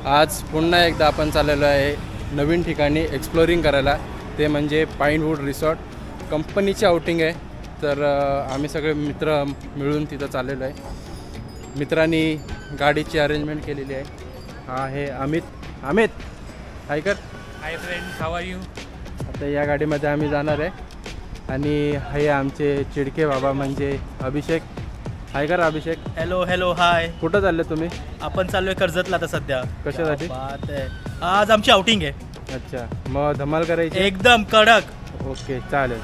आज पुन्हा एकदा आपण चाललेलो आहे नवीन ठिकाणी एक्सप्लोरिंग करायला, ते म्हणजे पाईनवूड रिसॉर्ट. कंपनीची आउटिंग आहे, तर आम्ही सगळे मित्र मिळून तिथं चाललेलो आहे. मित्रांनी गाडीची अरेंजमेंट केलेली आहे. हा आहे अमित हाय कर. Hi friends, how are you. आता या गाडीमध्ये आम्ही जाणार आहे. आणि हे आमचे चिडके बाबा म्हणजे अभिषेक. हाय कर अभिषेक. Hello hello hi. कुठं चालले तुम्ही? आपण चाललोय कर्जतला आता सध्या. कशासाठी? बात आहे, आज आमची आउटिंग आहे. अच्छा, मग धमाल करायची एकदम कडक. ओके चालेल.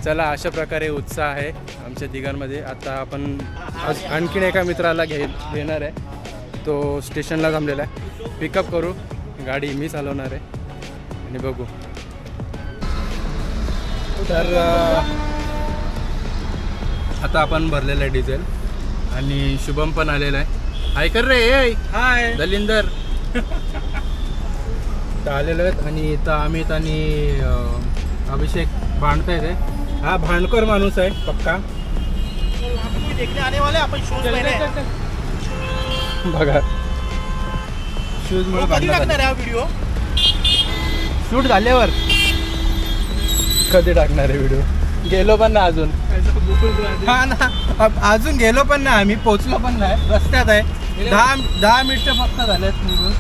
चला, अशा प्रकारे उत्साह आहे आमच्या तिघांमध्ये. आता आपण आणखीन एका मित्राला घेणार आहे. तो स्टेशनला थांबलेला आहे. पिकअप करू. गाडी मी चालवणार आहे आणि बघू. तर आता आपण भरलेलं आहे डिझेल आणि शुभम पण आलेला आहे. हाय कर रे. हाय दलिंदर तर आलेलो आहेत. आणि इथं अमित आणि अभिषेक भांडतायत आहे. हा भांडकर माणूस आहे पक्का. आपण बघा, शूज मुळे व्हिडिओ शूट झाल्यावर कधी टाकणार आहे व्हिडिओ? गेलो पण ना अजून. हा ना, अजून गेलो पण नाही. आम्ही पोचलो पण नाही, रस्त्यात आहे. 10 मिनिटं फक्त झालेत निघून.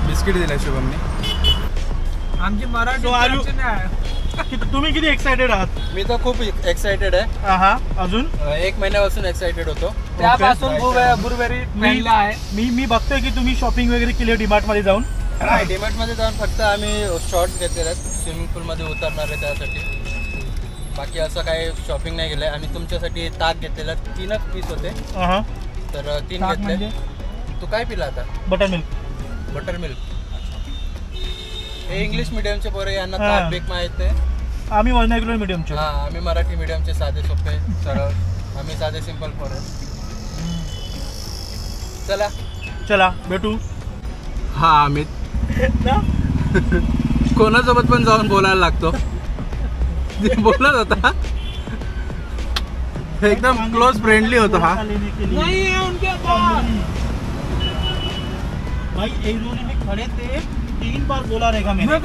बिस्किट दिलाय शुभमने. आमची मराठी. तुम्ही किती एक्साइटेड आहात? मी तर खूप एक्साइटेड आहे. अजून 1 महिन्यापासून एक्साइटेड होतो. त्यापासून मी बघतोय की तुम्ही शॉपिंग वगैरे केली डीमार्ट मध्ये जाऊन. नाही, डीमार्ट मध्ये जाऊन फक्त आम्ही शॉर्ट्स घेतलेले आहेत. स्विमिंग पूल मध्ये उतरणार आहे त्यासाठी. बाकी असं काही शॉपिंग नाही केलंय. आणि तुमच्यासाठी ताक घेतलेलं. 3च पीस होते, तर 3 घेतले. तू काय पिला आता? Butter milk. हे इंग्लिश मीडियमचे पोरे, यांना ताक बेक माहित नाही. आम्ही वर्नाक्युलर मीडियमचे. आम्ही मराठी मीडियमचे, साधे सोपे सरळ. आम्ही साधे सिंपल पोरे. चला भेटू. हा अमित कोणासोबत पण जाऊन बोलायला लागतो. बोलत होता, एकदम क्लोज फ्रेंडली होता हा. भाई एक रोज में खड़े थे, 3 बार बोला रहेगा मैंने.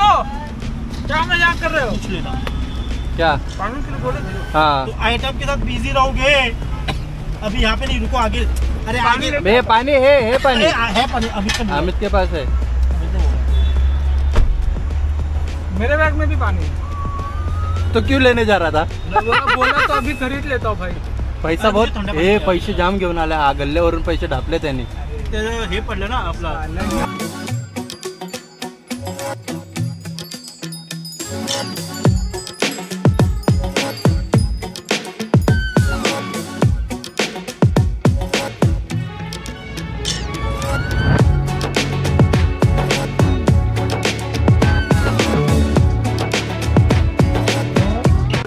क्या मजाक कर रहे हो? पूछ लेना क्या पागल के लिए बोले थे. हाँ, तो आइटम के साथ बिजी रहोगे. अभी यहाँ पे नहीं, रुको आगे. अरे आगे भैया पानी है पानी. है पानी. अमित के पास है. मेरे बैग में भी पानी है. तो क्यों लेने जा रहा था? बोला तो अभी खरीद लेता हूँ भाई. पैसा बहुत. हे पैसे जाम घेऊन आला. गल्ल्यावरून पैसे ढापले त्यांनी. हे पडलं ना आपला.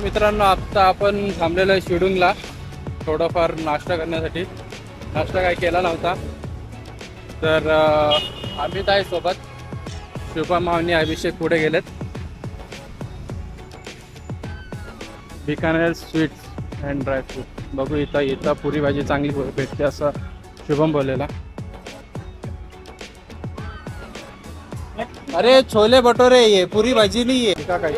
मित्रांनो, आता आपण थांबलेलो आहे शिडूंगला थोडंफार नाश्ता करण्यासाठी. नाश्ता काय केला नव्हता, तर अमित आहे सोबत. शुभम आणि अभिषेक पुढे गेलेत. Bikaner sweets and dry fruit. बघू, इथं पुरी भाजी चांगली भेटते असं शुभम बोललेला. अरे छोले भटोरे, ये पुरी भाजी नाही आहे का? काय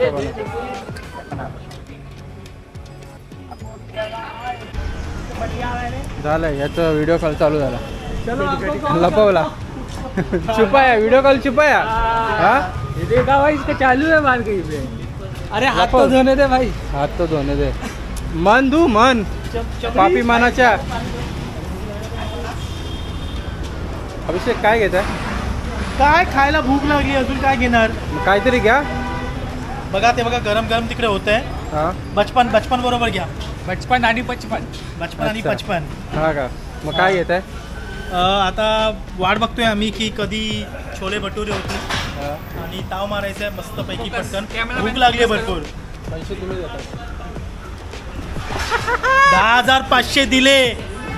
झालं याचा व्हिडिओ कॉल चालू झाला. लपवला. छुपाया व्हिडिओ कॉल छुपाया. देखा भाई, इसका चालू है मार कहीं पे. अरे हाथ तो धोने दे भाई. हात तो धोने दे. मन धू मन. पापी मानाच्या. अभिषेक काय घेत आहे? काय खायला भूक लागली, अजून काय घेणार? काहीतरी घ्या. बघा ते बघा, गरम गरम तिकडे होत आहे. बचपन बरोबर घ्या. बचपन आणि 55. हा का? मग काय घेत आहे? आता वाट बघतोय आम्ही की कधी छोले भटुरे होते आणि ताव मारायचं आहे मस्त पैकी पटकन. भूक लागली आहे भरपूर. पैसे तुम्ही देतात. 10,500 दिले.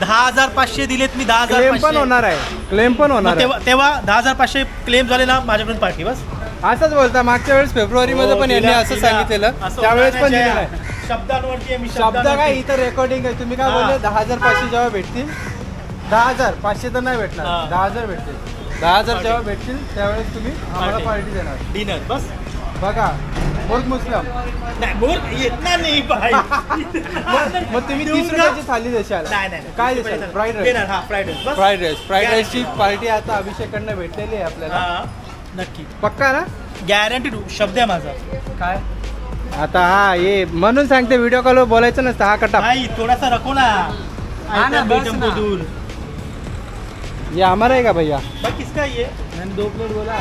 10,500 दिलेत मी. 10,500 पण होणार आहे. क्लेम पण होणार. तेव्हा 10,500 क्लेम झाले ना, माझ्यापर्यंत पार्टी. बस असंच बोलता. मागच्या वेळेस फेब्रुवारीमध्ये पण यांनी असं सांगितलेलं, त्यावेळेस पण दिलेलं आहे. शब्दांवरती आहे मी शब्द काय इथं रेकॉर्डिंग आहे. तुम्ही काय बोलले 10,500 जेव्हा भेटतील 10,500 तर नाही भेटणार, 10,000 भेटतील. 10,000 जेव्हा भेटतील त्यावेळेस तुम्ही आम्हाला पार्टी देणार. डिनर बस बघा बोल मुस्लिम नाही बोल येणार नाही भाई. मग तुम्ही 30 रुपयाची थाली देशाल. नाही काय देशाल? Fried rice. हा फ्राईड राईस बस. फ्राईड राईसची पार्टी आता अभिषेककडनं भेटलेली आहे आपल्याला. नक्की पक्का ना? गॅरंटी शब्द आहे माझा. काय आता हा ये म्हणून सांगते व्हिडिओ कॉलवर बोलायचं नसतं. हा कटा भाई थोडासा रखो ना. दूर ये हमारा है क्या भैया? भाई किसका ये? मैंने 2 प्लेट बोला.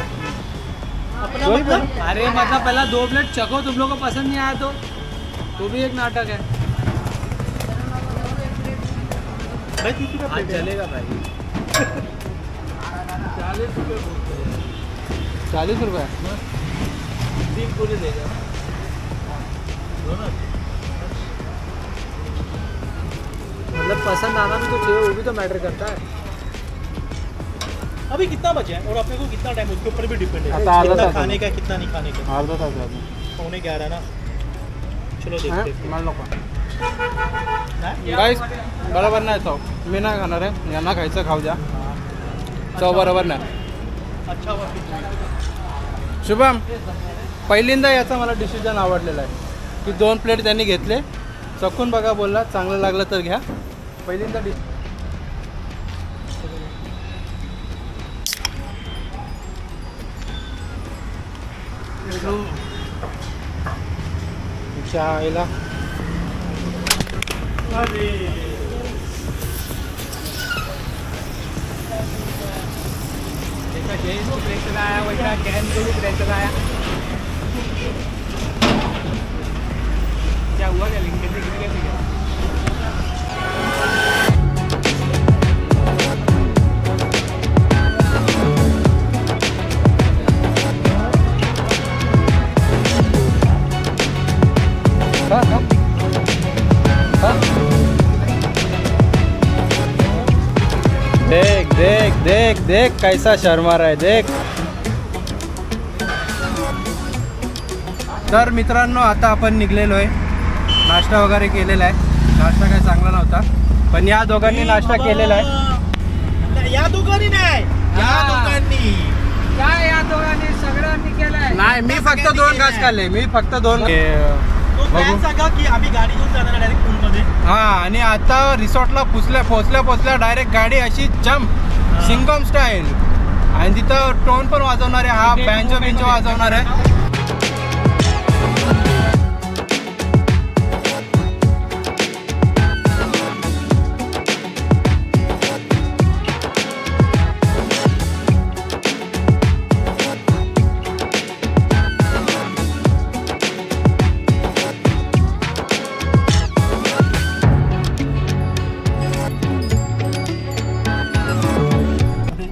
अपना मतलब अरे मतलब पहला 2 प्लेट चखो, तुम लोग को पसंद नहीं आया तो भी एक नाटक है. भाई 30 रुपये आज चलेगा भाई. 40 रुपये 40 रुपये 3 पूरे देगा. मतलब पसंद आना भी तो चाहिए, वो भी तो मैटर करता है. अभी कितना बचा है और अपने को कितना टाइम उसके ऊपर भी डिपेंड है. आता आधा कितना तास खाने का कितना नहीं खाने का. अर्धा तास झाला. 11:15 ना. चलो देखते हैं. मला नको नाही? गाईस बरोबर नाही चव. मी नाही खाणार आहे. यांना खायचं खाऊ द्या. चव बरोबर नाही. अच्छा हुआ फिर. शुभम पहिल्यांदा याचा मला डिसिजन आवडलेला आहे की 2 प्लेट त्यांनी घेतले. चखून बघा बोलला चांगलं लागलं तर घ्या. पहिल्यांदा आईला अरे जैसा जेन को प्रेशर आया वैसा कैन को भी प्रेशर आया. क्या हुआ क्या लिंक कैसे गिर गया? देख देख देख देख कैसा शर्मा रहा है देख. तर मित्रांनो आता आपण निघलेलो आहे. नाश्ता वगैरे केलेला आहे. नाश्ता काय चांगला नव्हता पण या दोघांनी नाश्ता केलेला आहे. या दोघांनी नाही या दोघांनी काय या दोघांनी सगळ्यांनी केलंय. नाही मी फक्त 2 घास खाल्ले. मी फक्त 2. तो प्लॅन सांगा की आम्ही गाडी घेऊन जाणार डायरेक्ट पूलमध्ये. हा आणि आता रिसॉर्टला पोचल्या डायरेक्ट गाडी अशी जम्प सिंगम स्टाईल आणि तिथं टोन पण वाजवणार आहे. हा बँजो वाजवणार आहे.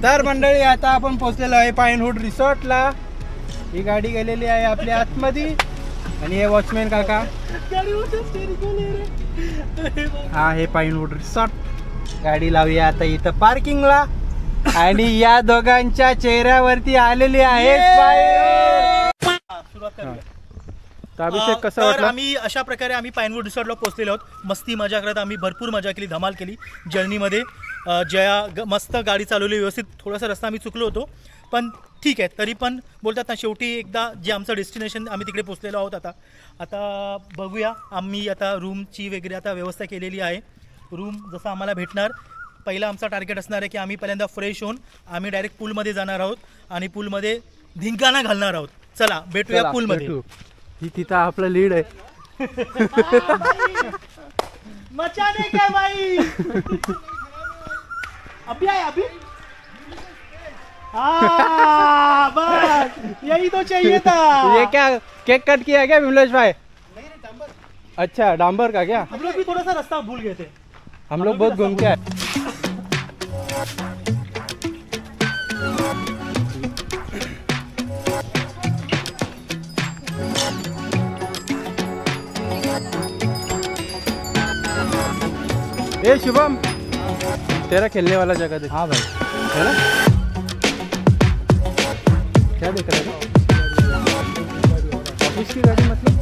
तर मंडळी आता आपण पोहोचलेलो आहे पाईनवूड रिसॉर्टला. ही गाडी गेलेली आहे आपल्या आतमध्ये आणि हे वॉचमॅन काका. हा हे पाईनवूड रिसॉर्ट. गाडी लावूया आता इथं पार्किंगला आणि या दोघांच्या चेहऱ्यावरती आलेली आहे सुरुवात करूया. अभिषेक कसं तर वाटलं? आम्ही अशा प्रकारे आम्ही पाईनवूड रिसॉर्टला पोहोचलेलो आहोत. मस्ती मजा करत आम्ही भरपूर मजा केली, धमाल केली जर्नीमध्ये. मस्त गाडी चालवली व्यवस्थित. थोडासा रस्ता आम्ही चुकलो होतो पण ठीक आहे. तरी पण बोलतात ना शेवटी एकदा जे आमचं डेस्टिनेशन आम्ही तिकडे पोहोचलेलो आहोत. आता बघूया. आम्ही आता रूमची वगैरे आता व्यवस्था केलेली आहे. रूम जसं आम्हाला भेटणार. पहिला आमचा टार्गेट असणार आहे की आम्ही पहिल्यांदा फ्रेश होऊन आम्ही डायरेक्ट पूलमध्ये जाणार आहोत आणि पूलमध्ये धिंगाणा घालणार आहोत. चला भेटूया पूलमध्ये. ही तिथं आपलं लीड आहे. मचाने क्या भाई. अभी आए अभी. हाँ बस यही तो चाहिए था. ये क्या केक कट किया क्या विमलेश भाई? अच्छा डांबर का क्या? हम लोग भी थोड़ा सा रास्ता भूल गए थे. हम लोग बहुत घूम के आए. ए शुभम तेरा खेलने वाला जगह देख. हाँ भाई है ना. क्या देख रहा है? ऑफिस की गाड़ी मतलब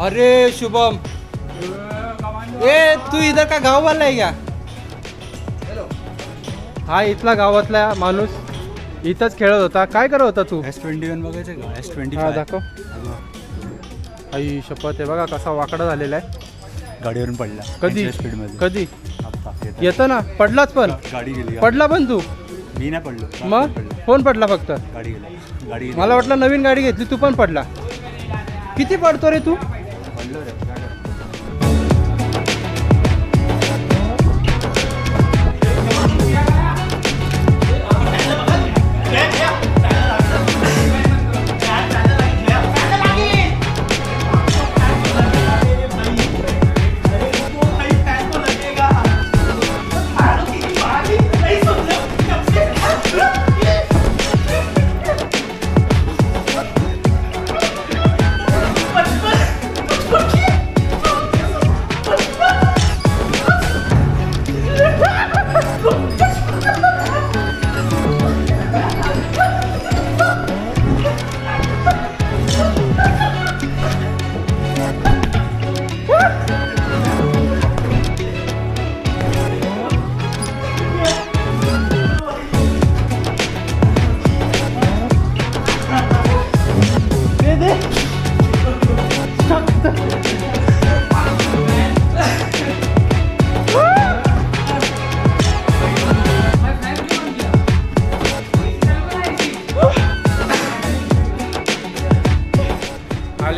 अरे शुभम, ए तू इधर का गाव वाला आहे क्या? हा इथला गावातला माणूस इथंच खेळत होता. काय करत होता तू? S21 बघायचं का? S25 हा दाखव. आई शपथ आहे बघा कसा वाकडा झालेला आहे. गाडीवरून पडला. कधी स्पीड मध्ये कधी आता येतं ना? पडलाच पण? गाडी गेली. पडला पण तू? मी नाही पडलो. मग कोण पडला फक्त? गाडी गेली. गाडी गेली. मला वाटलं नवीन गाडी घेतली तू पण पडला. किती पडतो रे तू? पडलो रे. काय करतो?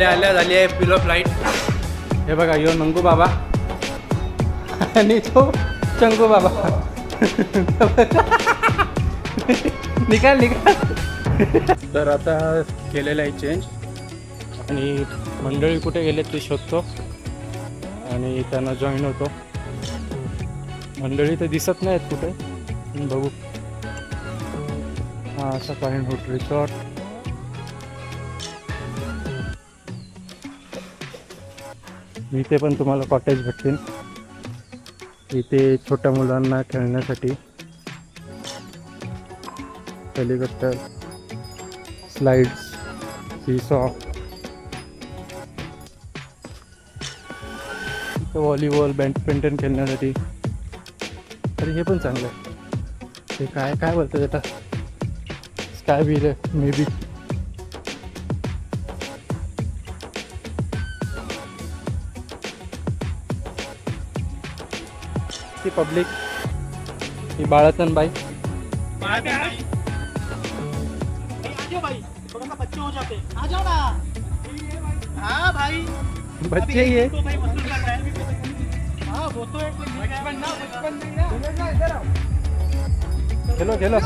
आल्या झाली आहे पिलो फ्लाईट. हे बघा यो नंगू बाबा आणि तो चंगू बाबा. निकाल. तर आता केलेलं आहे चेंज आणि मंडळी कुठे गेले ते शोधतो आणि त्यांना जॉईन होतो. मंडळी तर दिसत नाहीत कुठे, बघू. हा असा पाइनवूड रिसॉर्ट. इथे पण तुम्हाला कॉटेज भेटतील. इथे छोट्या मुलांना खेळण्यासाठी helicopter, slides, seesaw, volleyball, badminton खेळण्यासाठी. तरी हे पण चांगलं आहे. ते काय बोलतात आता, स्काय व्हील आहे मे बी. ती पब्लिक, ही बाळातन बाई. बच्चे ये खेलो खेलो.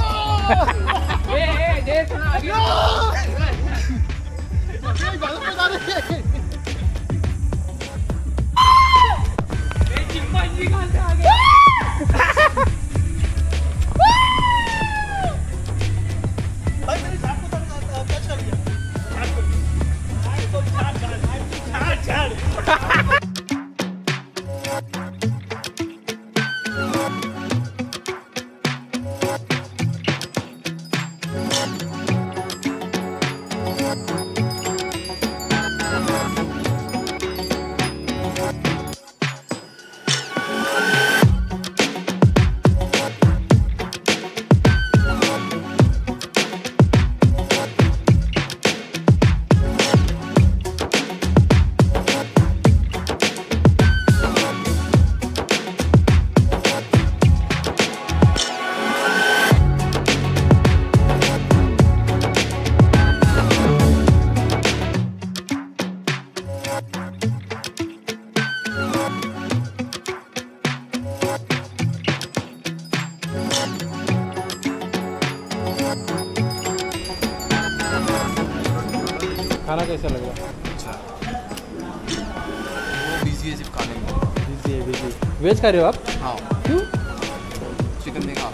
खाना कैसा लग रहा है? वो बिजी है सिर्फ खाने में. बिजी. वेज खा रहे हो आप? हाँ. क्यों? चिकन नहीं खा.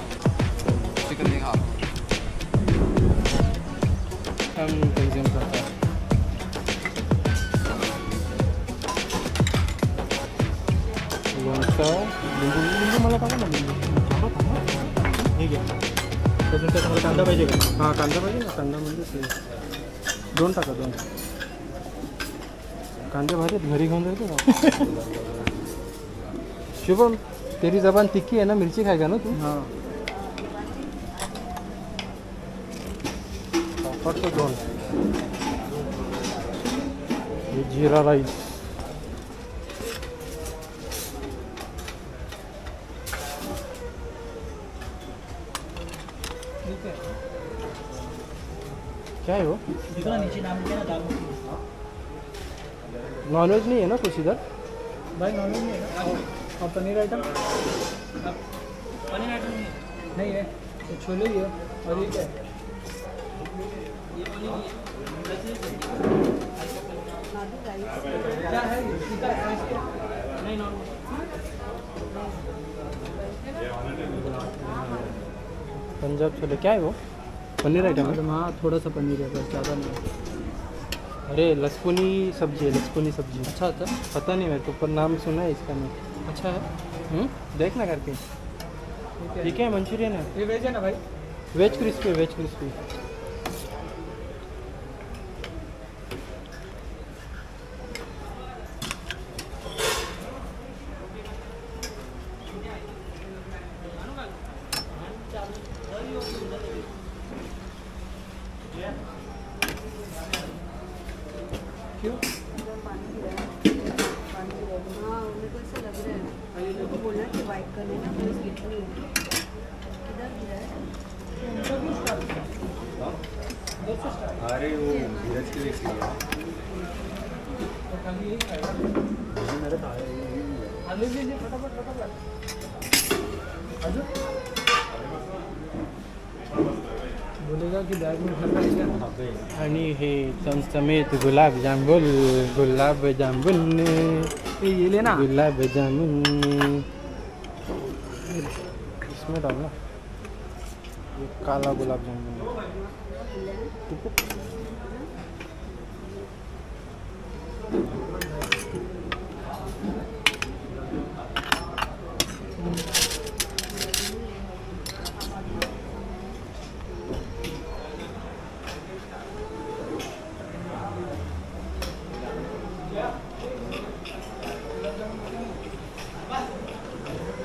चिकन नहीं खा. हम कंज्यूम करते हैं. लोणचं, लिंबू मला टाका ना. ठीक आहे. त्याच्यानंतर तुम्हाला कांदा पाहिजे का? हां कांदा पाहिजे ना. कांदा म्हणजे 2 टाका 2. कांदे भारी घरी घेऊन जायचं का? शुभम तेरी जबान तिखी है ना, मिर्ची खाएगा ना तू? हाँ पापड़ तो दोन. ये जीरा राईस. क्या है वो? दिखा नीचे नाम लिखा ना दाल मखनी. नॉनवेज नहीं है ना कुछ इधर? भाई नॉनवेज नहीं है ना? और पनीर आइटम? पनीर आइटम नहीं है, तो छोले ही है. और ये क्या है? क्या है ये? इसका price क्या है? नहीं नॉन. पंजाब छोले क्या है वो? पनीर आइटम है? मतलब हाँ थोड़ा सा पनीर है बस, ज़्यादा नहीं है. अरे लसकुनी सब्जी है, लसकुनी सब्जी. अच्छा होता है? पता नहीं मेरे को, पर नाम सुना है इसका मैं. अच्छा है. देखना करके. ठीक है, मंचूरियन है. ये वेज है ना भाई? Veg crispy, veg crispy. क्यों? हाँ उन्हें तो ऐसा लग रहा है. मेरे को बोलना कि वाइट कर लेना, तो इसकी इतनी होगी. किधर गिरा है? अरे वो धीरज के लिए किया. मेरे आलू लीजिए फटाफट फटाफट. बोलेगा कि बैग में भर लेगा. आणि हे चमचमीत गुलाबजामुन, गुलाबजामुन, ये लेना. गुलाबजामुन. इसमें डालना ये काला गुलाब जामुन.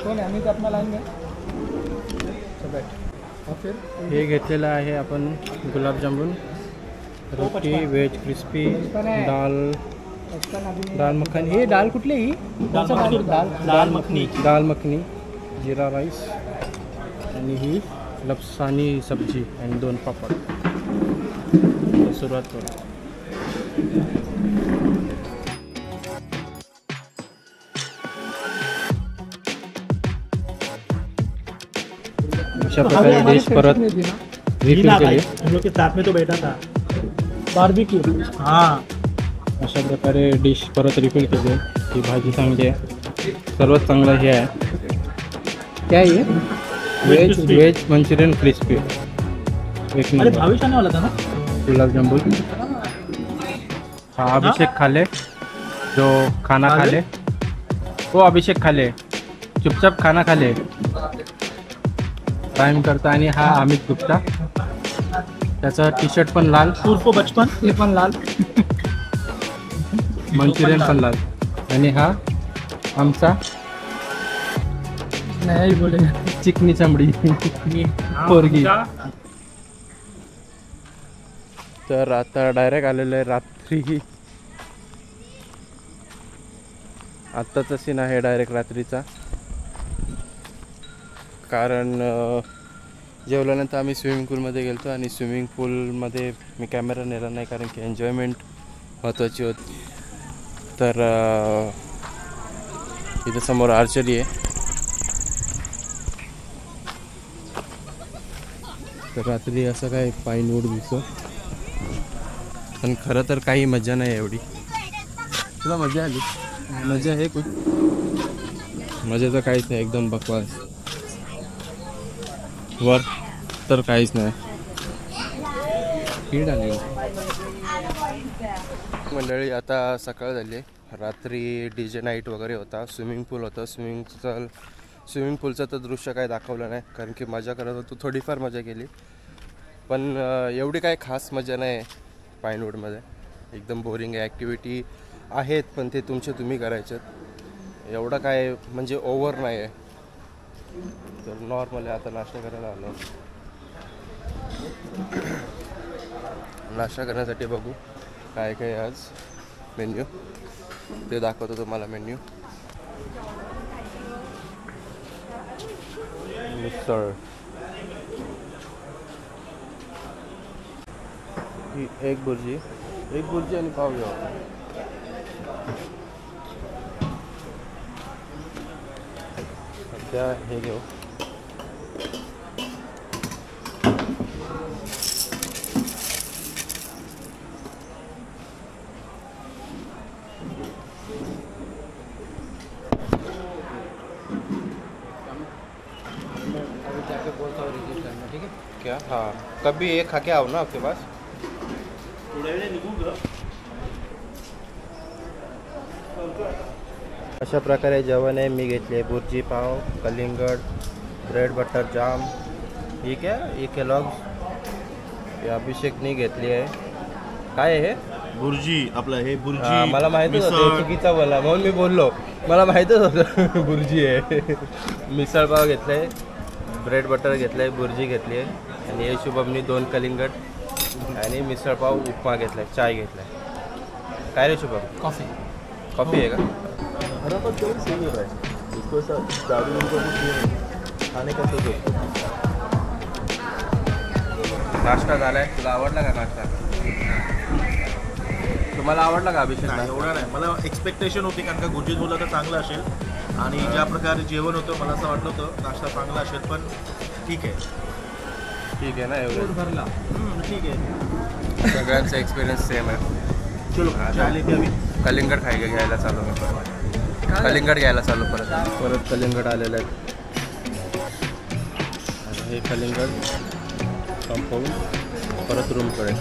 कौन है? अमित अपना लाइन में. अच्छा बैठ. और फिर हे घेतलेलं आहे आपण गुलाबजामुन, रोटी, वेज क्रिस्पी, दाल, दाल मखनी. हे दाल कुठली ही? दाल मखनी. दाल मखनी, जीरा राईस आणि ही लपसानी सब्जी आणि 2 पापड. सुरुवात करू. अशा प्रकारे डिश परत रिफिल केली. हम लोग के साथ में तो बैठा था. बारबेक्यू. हाँ अशा प्रकारे डिश परत रिफिल केली. ही भाजी चांगली आहे. सर्वात चांगलं हे आहे. क्या है ये? Veg manchurian crispy. एक अरे नंबर. भावेश आने वाला था ना. गुलाबजामुन. हाँ अभिषेक खाले, जो खाना खा ले वो अभिषेक खाले, चुपचाप खाना खाले. टाइम करता. आणि हा अमित गुप्ता, त्याचा टी शर्ट पण लाल, उर्फ बचपन. ये पण लाल. मंचुरियन पण लाल. आणि हा आमचा नहीं बोलेगा. चिकनी चमडी पोरगी. तर आता डायरेक्ट आलेलं आहे रात्री. आत्ताचा सीन आहे डायरेक्ट रात्रीचा. कारण जेवल्यानंतर आम्ही स्विमिंग पूलमध्ये गेलो आणि स्विमिंग पूलमध्ये मी कॅमेरा नेला नाही, कारण की एन्जॉयमेंट महत्त्वाची होती. तर इथं समोर आर्चरी आहे. तर रात्री असं काय पाईनवूड दिसतो, पण खरं तर काही मजा नाही एवढी. तुला मजा आली? मजा आहे कोण? मजा तर काहीच नाही, एकदम बकवास. वर तर काहीच नाही. कीड आली मंडळी. आता सकाळ झाली. रात्री DJ नाईट वगैरे होता, स्विमिंग पूल होतं. स्विमिंग पूलचं तर दृश्य काय दाखवलं नाही, कारण की मजा करत होतो. थोडीफार मजा केली, पण एवढी काही खास मजा नाही पाईनवूडमध्ये. एकदम बोरिंग आहे. ॲक्टिव्हिटी आहेत पण ते तुमचे तुम्ही करायचे. एवढं काय म्हणजे ओव्हर नाही आहे. तर नॉर्मली आता नाश्ता करायला आलो. नाश्ता करण्यासाठी बघू काय काय आज मेन्यू ते दाखवतो तुम्हाला. मेन्यू मिसळ, ही एक बुर्जी आणि पाव घ्या. सध्या हे घेऊ. क्या? हाँ, कभी एक खा के आओ ना आपके पास. अशा प्रकारे जेवण आहे. मी घेतले बुर्जी पाव, कलिंगड, ब्रेड बटर जाम. ठीक आहे. ही केलॉग्स, हे अभिषेकनी घेतली आहे. काय आहे हे? बुर्जी आपलं हे बुर्जी. हा, मला माहितच होतं चुकीचा बोला म्हणून मी बोललो. मला माहितच होतं बुर्जी आहे. मिसळ पाव घेतलाय, ब्रेड बटर घेतलाय, बुर्जी घेतली आहे आणि हे शुभमनी 2 कलिंगड आणि मिसळ पाव उपमा घेतलाय, चाय घेतलाय. काय रे शुभम? कॉफी. कॉफी आहे का? नाश्ता झालाय. तुला आवडला का नाश्ता? तुम्हाला आवडला का अभिषेक? नाही, एवढा नाही. मला एक्सपेक्टेशन होती कारण का गुरुजी बोलला तर चांगलं असेल आणि ज्या प्रकारे जेवण होतं मला असं वाटलं होतं नाश्ता चांगला असेल. पण ठीक आहे. ठीक आहे ना, एवढं भरला. ठीक आहे. सगळ्यांचा एक्सपिरियन्स सेम आहे. चलो चाय लेते अभी. कलिंगड घ्यायला चालू मी परत. कलिंगड घ्यायला चालू परत कलिंगड आलेलं आहे. आणि हे कलिंगड संपवून परत रूमकडे.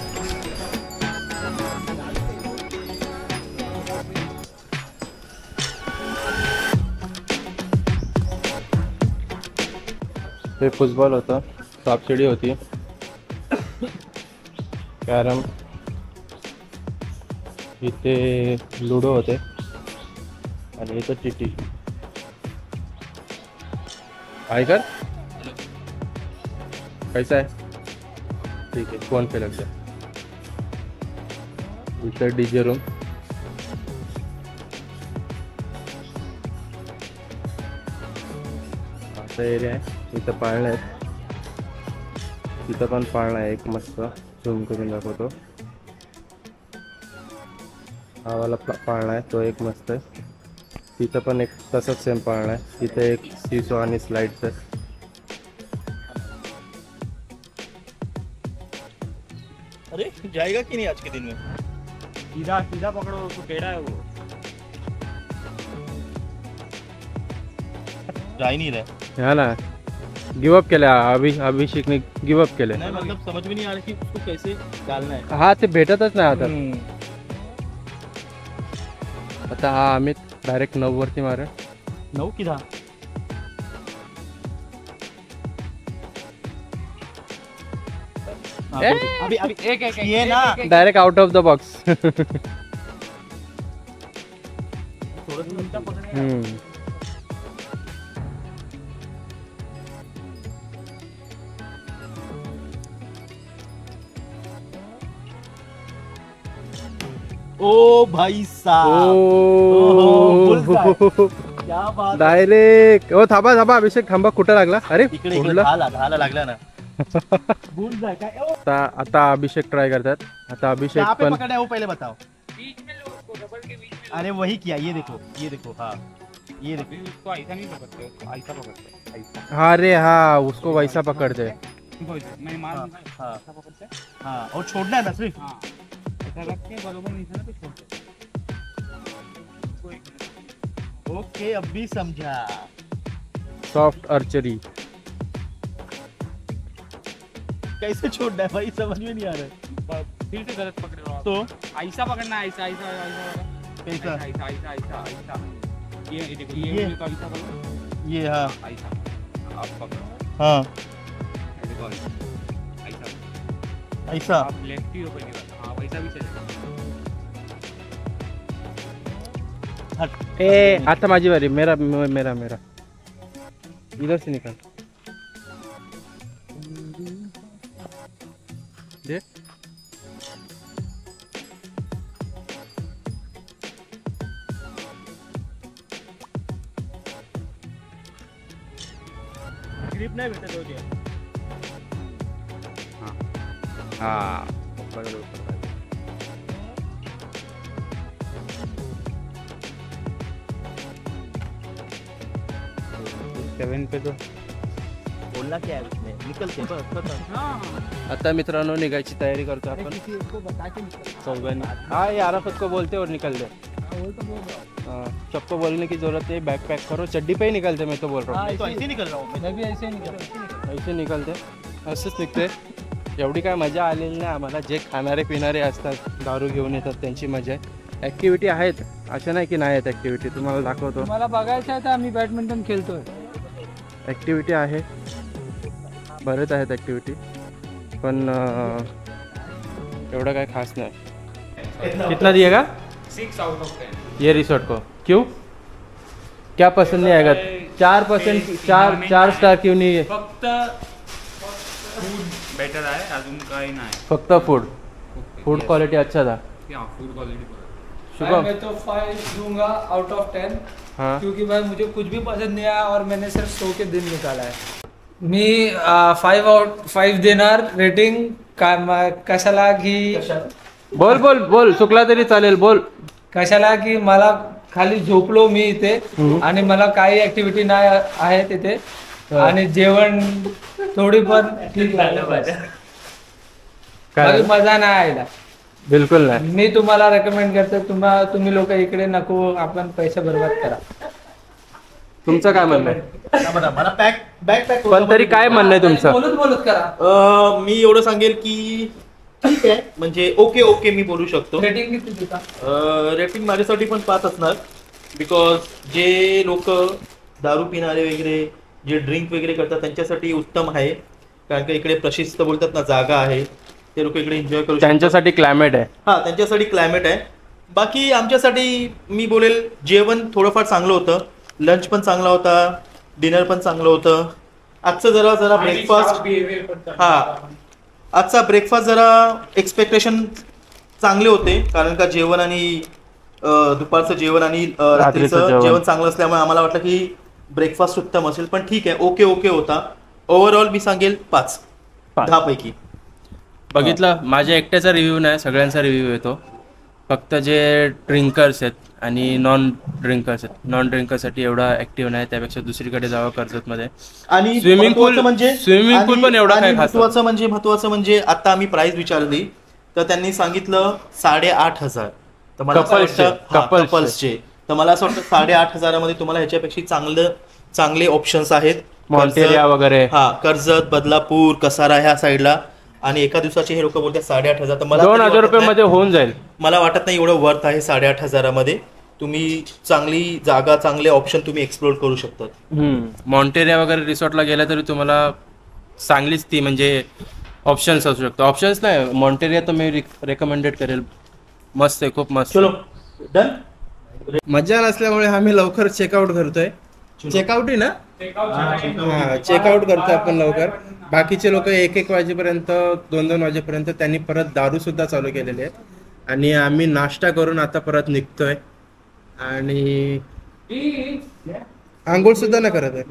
हे फुटबॉल होतं, सापशिडी होती, कॅरम, इथे लुडो होते आणि इथं टीटी. आहे कर कैसा आहे? ठीक आहे. फोन पे लग जाए. इथं डीजे रूम, असा एरिया आहे. इथं पाळणं आहेत. तिथं पण पाळणं आहे एक मस्त. झूम करून दाखवतो. हा वाला पाळणा आहे तो एक मस्त आहे. तिथं पण एक तसंच सेम पाळणा आहे. तिथं एक सीसो आणि स्लाइड्स आहे. अरे जाएगा कि नहीं आज के दिन में? सीधा सीधा पकड़ो, तो टेढ़ा है वो. जा ही नहीं रहा. हा ना, गिवअप केलं. अभिषेकने गिवअप केलं. नहीं मतलब समझ में नहीं आ रहा कि उसको कैसे डालना है. हा, ते भेटतच नाही आता. आता हा अमित डायरेक्ट 9 वरती मारे. 9 किधा. अभी एक ये ना direct out of the box. ओ भाई साहब. क्या बात. डायरेक्ट. ओ थांबा अभिषेक थांबा. कुठं लागला? अरे इकडे कुठला? घाला लागला ना. भूल जाए काय. ओ आता अभिषेक ट्राय करतात. आता अभिषेक कहाँ पे पण पकड़ा है वो पहले बताओ. बीच में लो उसको, डबल के बीच में. अरे वही किया. ये देखो हाँ ये देखो. अभी उसको ऐसा नहीं पकड़ते, उसको ऐसा पकड़ते, ऐसा. हाँ रे हाँ, उसको वैसा पकड़ते. मैं मार दूंगा, हाँ. ऐसा पकड़ते. हाँ और छोड़ना है ना सिर्फ. हाँ, ऐसा रख के बरोबर नीचे ना तो छोड़ते. ओके अब भी समझा. Soft archery. कैसे छोड़ना है भाई समझ में नहीं आ रहा है. फिर से गलत पकड़े हो आप. तो ऐसा पकड़ना है, ऐसा ऐसा ऐसा कैसा. ऐसा ऐसा ऐसा ऐसा. ये देखो, ये? ये तो ऐसा पकड़ो, ये हाँ ऐसा आप पकड़ो. हाँ ये देखो ऐसा. ऐसा. आप लेफ्ट ही हो पहली बार. हाँ वैसा भी चलेगा. ए आता माझी बारी, मेरा मेरा मेरा इधर से निकाल दे. ग्रिप नाही भेटत होती. हाँ 7 पे तो बोलला क्या है उसने निकलते बस बता. आता मित्रांनो निघायची तयारी करतो आपण चौघांनी. हाँ ये आराफत को बोलते और निकल दे. हाँ सबको बोलने की जरूरत है. बैग पैक करो, चड्डी पे ही निकलते. मैं तो बोल रहा हूँ तो ऐसे निकल रहा हूँ मैं भी ऐसे ही निकल. ऐसे निकलते असंच निघते. एवढी काय मजा आलेली नाही आम्हाला. जे खाणारे पिणारे असतात दारू घेऊन येतात त्यांची मजा आहे. ॲक्टिव्हिटी आहेत अशा नाही की नाही आहेत ॲक्टिव्हिटी. तुम्हाला दाखवतो. मला बघायचं आहे तर आम्ही बॅडमिंटन खेळतोय. ॲक्टिव्हिटी आहे बरेच आहेत ॲक्टिव्हिटी पण एवढं काय खास नाही. कितना दिएगा 6 out of 10. ये रिसोर्ट को क्यों क्या पसंद नहीं आएगा? 4% 4 स्टार क्यों नहीं है? फक्त फूड बेटर आहे, अजून काही नाही. फक्त फूड क्वालिटी अच्छा था. Food quality. शुभम मैं तो 5 दूंगा आउट ऑफ 10. हाँ क्योंकि भाई मुझे कुछ भी पसंद नहीं आया और मैंने सिर्फ 100 के दिन निकाला है. मी 5 देणार रेटिंग. कशाला की बोल बोल बोल चुकला तरी चालेल बोल. कशाला की मला खाली झोपलो मी इथे आणि मला काही ऍक्टिव्हिटी नाही आहे तिथे आणि जेवण थोडी पण ठीक लागलं पाहिजे. काय मजा नाही आला बिलकुल नाही. मी तुम्हाला रेकमेंड करतो तुम्ही लोक इकडे नको आपण पैसे बर्बाद करा. तुमचं काय म्हणणं आहे? मला बॅग पॅक पण तरी काय म्हणणं आहे तुमचं? बोलत करा. मी एवढं सांगेल की ठीक आहे म्हणजे ओके मी बोलू शकतो. रेटिंग किती देता? रेटिंग माझ्यासाठी पण 5 असणार. बिकॉज जे लोक दारू पिणारे वगैरे जे ड्रिंक वगैरे करतात त्यांच्यासाठी उत्तम आहे. कारण का इकडे प्रशिस्त बोलतात ना जागा आहे. ते लोक इकडे एन्जॉय करू शकतात. त्यांच्यासाठी क्लायमेट आहे. हां त्यांच्यासाठी क्लायमेट आहे. बाकी आमच्यासाठी मी बोलेल जेवण थोडंफार चांगलं होतं. लंच पण चांगला होता, डिनर पण चांगलं होतं. आजचं जरा ब्रेकफास्ट आजचा ब्रेकफास्ट जरा एक्सपेक्टेशन चांगले होते. कारण का जेवण आणि दुपारचं जेवण आणि रात्रीचं जेवण चांगलं असल्यामुळे आम्हाला वाटलं की ब्रेकफास्ट उत्तम असेल. पण ठीक आहे ओके होता. ओव्हरऑल मी सांगेल 5 10 पैकी. बघितलं माझ्या एकट्याचा रिव्ह्यू नाही, सगळ्यांचा रिव्ह्यू येतो. फक्त जे ड्रिंकर्स आहेत आणि नॉन ड्रिंकर्ससाठी एवढा ऍक्टिव्ह नाही. त्यापेक्षा दुसरीकडे जावं कर्जतमध्ये. आणि स्विमिंग पूल पण एवढा काय खास महत्वाचं म्हणजे आता आम्ही प्राइस विचारली तर त्यांनी सांगितलं 8,500. तर मला कपल्सचे तर मला असं वाटतं 8,500 मध्ये तुम्हाला ह्याच्यापेक्षा चांगले ऑप्शन्स आहेत. मॉन्टेरिया वगैरे कर्जत, बदलापूर, कसारा ह्या साईडला. आणि एका दिवसाचे हे लोक बोलतात 8,500. तर मला 2,000 रुपये होऊन जाईल. मला वाटत नाही एवढं वर्थ आहे 8,500 मध्ये. तुम्ही चांगली जागा चांगले ऑप्शन तुम्ही एक्सप्लोर करू शकतात. मॉन्टेरिया वगैरे रिसॉर्टला गेला तरी तुम्हाला चांगलीच ती म्हणजे ऑप्शन्स असू शकतो. ऑप्शन्स नाही मॉन्टेरिया तर मी रेकमेंडेड करेल. मस्त आहे खूप मस्त. चलो डन. मजा नसल्यामुळे आम्ही लवकर चेकआउट करतोय. चेकआउट आहे ना? चेकआउट करतो आपण लवकर. बाकीचे लोक 1 वाजेपर्यंत 2 वाजेपर्यंत त्यांनी परत दारू सुद्धा चालू केलेले आहेत आणि आम्ही नाश्ता करून आता परत निघतोय आणि आंघोळ सुद्धा नाही करत आहे.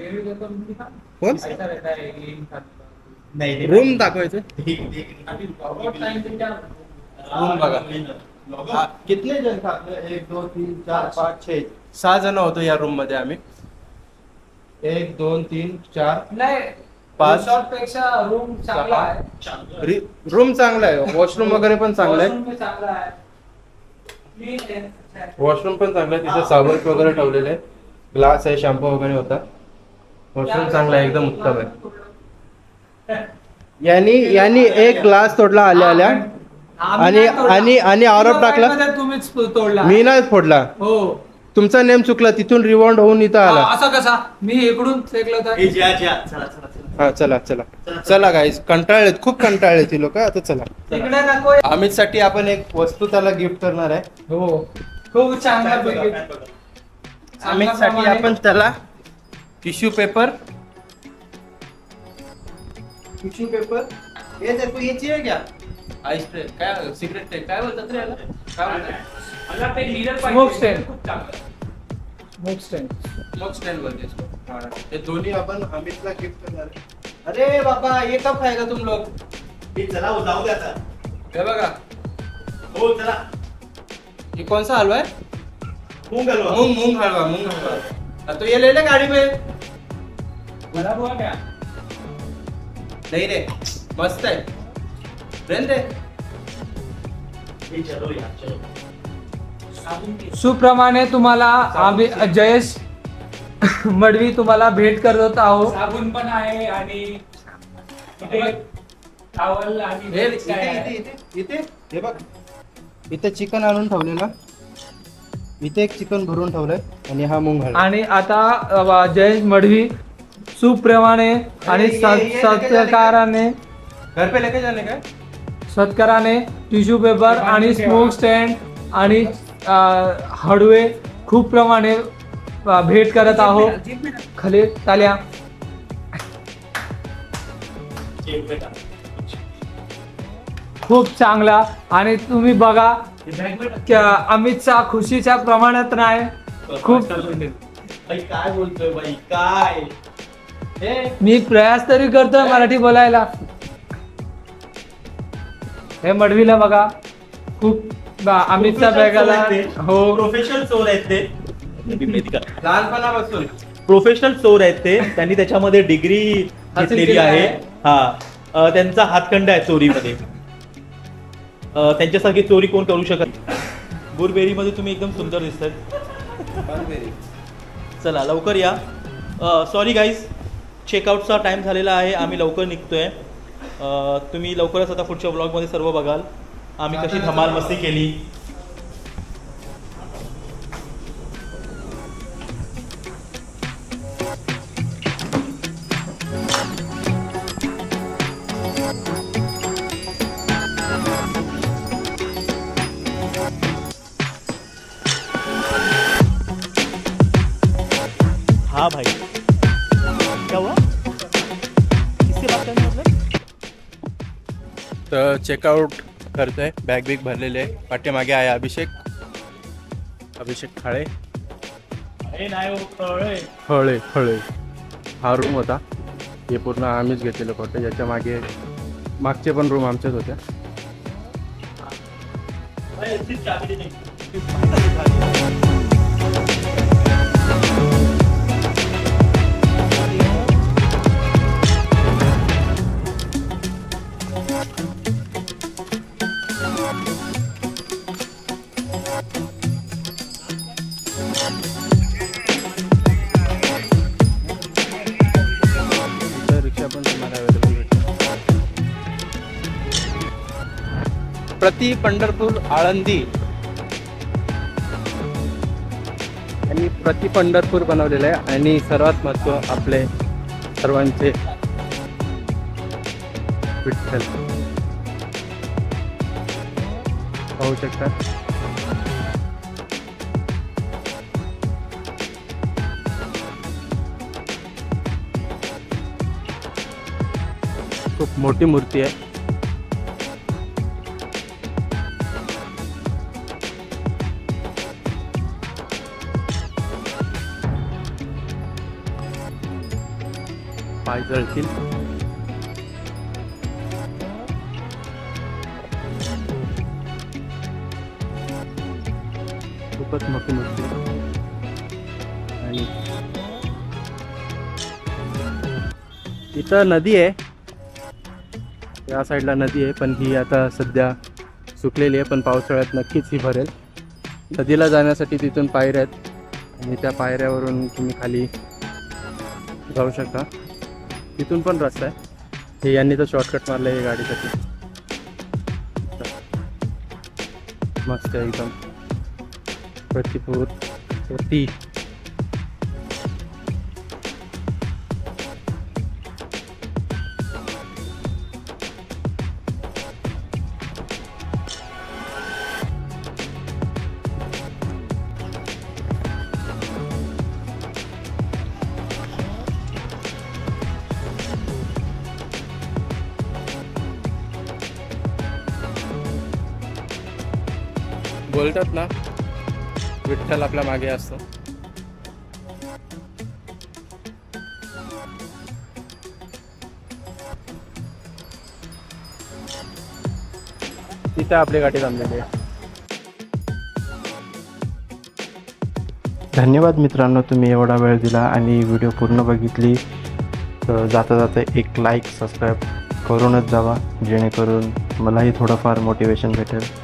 कोण रूम दाखवायचं रूम बघा. कितने जण था? 1 2 3 4 5 6 6 जण होतो या रूम मध्ये आम्ही. 1 2 3 4 नाही 5 रिसॉर्ट पेक्षा रूम चांगला आहे. रूम चांगला आहे. वॉशरूम वगैरे पण चांगला आहे. वॉशरूम चांगला आहे. वॉशरूम पण चांगला आहे. तिथे साबण वगैरे ठेवलेले आहे. ग्लास आहे, शॅम्पू वगैरे होता. वॉशरूम चांगला आहे, एकदम उत्तम आहे. यांनी एक ग्लास तोडला आल्या आणि आरोप टाकला. तुम्हीच तोडला. मी नाही फोडला. हो तुमचा नेम चुकला. तिथून रिवाउंड होऊन इथं आला. असं कसा? मी इकडून फेकलं तर. चला चला गाईज. कंटाळलेत, खूप कंटाळले ती लोक. आता चला. इकडे नको. अमित साठी आपण एक वस्तू त्याला गिफ्ट करणार आहे. हो खूप चांगला अमितसाठी आपण त्याला टिश्यू पेपर हे तू याची आहे क्या आईस ट्रे काय सिगरेट ट्रे काय बोलतात रे याला काय बोलतात स्मोक स्टँड स्मोक स्टँड बोलते इसको हे दोन्ही आपण अमितला गिफ्ट करणार आहे. अरे बाबा ये कब खाएगा तुम लोग चला हो, जाऊ द्या आता. हे बघा हो चला ये कौन सा हलवा है मूंग हलवा. मूंग हलवा तो ये ले ले गाड़ी में बड़ा हुआ क्या नहीं रे मस्त है रहने दे हे चलो यार चलो. सुप्रमाणे तुम्हाला आम्ही जयेश मडवी तुम्हाला भेट करत आहोत. साबून पण आहे आणि टॉवल आणि हे बेल्ट काय आहे. इथे हे बघ इथे चिकन आणून ठेवलेलं इथे एक चिकन भरून ठेवलंय आणि हा मूंग हलवा आणि आता जयेश मडवी सुप्रमाणे आणि सत्काराने घर पे लेके जाने का सत्काराने टिश्यू पेपर आणि स्मोक स्टँड आणि हडवे खूप प्रमाणे भेट करत आहोत. खाली ताल्या. खूप चांगला आणि तुम्ही बघा अमितचा खुशीच्या प्रमाणात नाही खूप. काय बोलतोय बाई काय मी प्रयास तरी करतोय मराठी बोलायला. हे मडवीला बघा खूप अमितच्या बॅगाला हो प्रोफेशनल चोर आहेत ते लहानपणापासून प्रोफेशनल चोर आहेत ते. त्यांनी त्याच्यामध्ये डिग्री घेतलेली आहे. हा त्यांचा हातखंड आहे चोरीमध्ये. त्यांच्यासारखी चोरी कोण करू शकत. बुरबेरी मध्ये तुम्ही एकदम सुंदर दिसतात. चला लवकर या. सॉरी गाईज चेकआउटचा टाइम झालेला आहे. आम्ही लवकर निघतोय. तुम्ही लवकरच आता पुढच्या ब्लॉगमध्ये सर्व बघाल आम्ही कशी धमाल मस्ती केली. हाँ भाई क्या हुआ किससे बात करने मतलब. तर चेकआउट करतोय. बॅग बिग भरलेले आहे. पाठीमागे आहे अभिषेक खाळे. फळे हा रूम होता. हे पूर्ण आम्हीच घेतलेलं होतं. याच्या मागचे पण रूम आमच्याच होत्या. रिक्षा पण तुम्हाला अवेलेबल भेटते. प्रति पंढरपूर आळंदी आणि प्रति पंढरपूर बनवलेलं आहे. आणि सर्वात महत्व आपले सर्वांचे विठ्ठल पाहू शकता. खूप मोठी मूर्ती आहे. पाय जळतील. खूपच मोठी मूर्ती आहे. आणि इथं नदी आहे. या साईडला नदी आहे पण ही आता सध्या सुकलेली आहे. पण पावसाळ्यात नक्कीच ही भरेल. नदीला जाण्यासाठी तिथून पायऱ्या आहेत आणि त्या पायऱ्यावरून तुम्ही खाली जाऊ शकता. तिथून पण रस्ता आहे. हे यांनी तर शॉर्टकट मारलं आहे गाडीसाठी. मस्त आहे एकदम. प्रति बोलतात ना, विठ्ठल आपल्या मागे असतो. तिथे आपली गाठी थांबलेली आहे. धन्यवाद मित्रांनो, तुम्ही एवढा वेळ दिला आणि व्हिडिओ पूर्ण बघितली. तर जाता जाता एक लाईक सबस्क्राईब करूनच जावा, जेणेकरून मलाही थोडंफार मोटिवेशन भेटेल.